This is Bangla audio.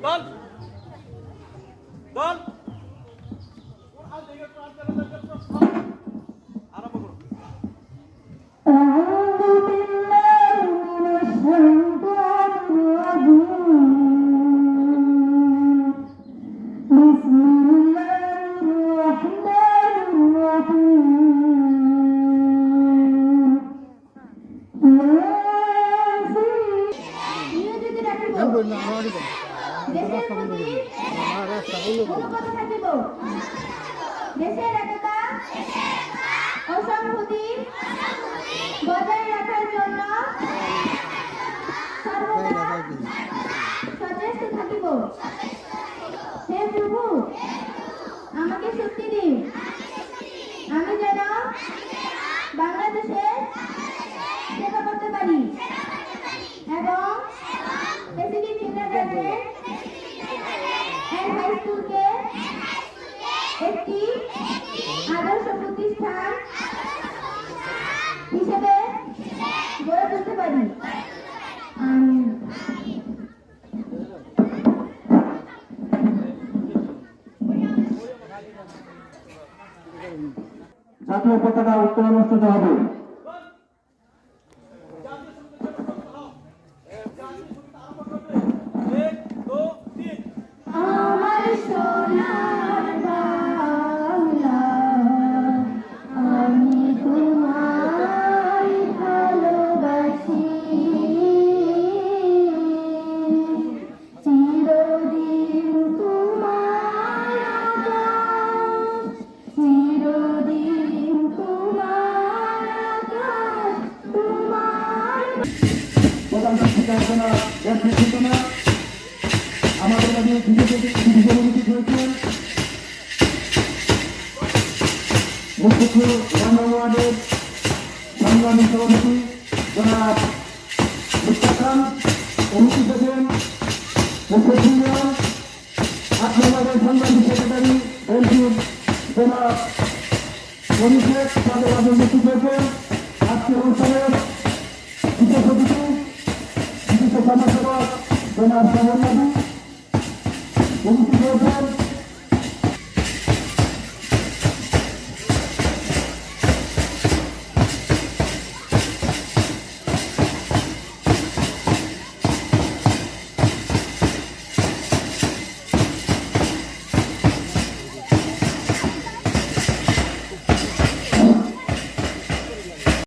দল দল আরম্ভ করুন। দেশের একতা ও সংহতি বজায় রাখার জন্য সর্বদা সচেষ্ট থাকিব। হে প্রভু, আমাকে শক্তি দিন, আমি যেন বাংলাদেশের সেবা করতে পারি এবং প্রেসিডেন্ট কিন্ডারগার্টেন এন্ড হাই স্কুলকে একটি আদর্শ প্রতিষ্ঠান হিসেবে গড়ে তুলতে পারি। জাতীয় পতাকা উত্তোলন অনুষ্ঠিত হবে। আমার সোনার বাংলা, আমি তোমায় ভালোবাসি, চিরদিন তোমার আকাশ, চিরদিন তোমার আকাশ, তোমার প্রধান শিক্ষা সূচনা আমাদের মাঝে উপস্থিত হয়েছেন মুখ্য ওয়ার্ডের সংগ্রামী সভাপতি জনাব মুস্তাক খান, উপস্থিত আছেন মুখ্য সিনিয়র 8 নম্বরের সংগ্রামী সেক্রেটারি এমপির জনাব অভিষেক, তাদের মাঝে উপস্থিত হয়েছেন আজকের অনুষ্ঠানের বিশেষ অতিথি বিশিষ্ট সমাজসেবক জনাব সাহেব উপস্থিত হয়েছেন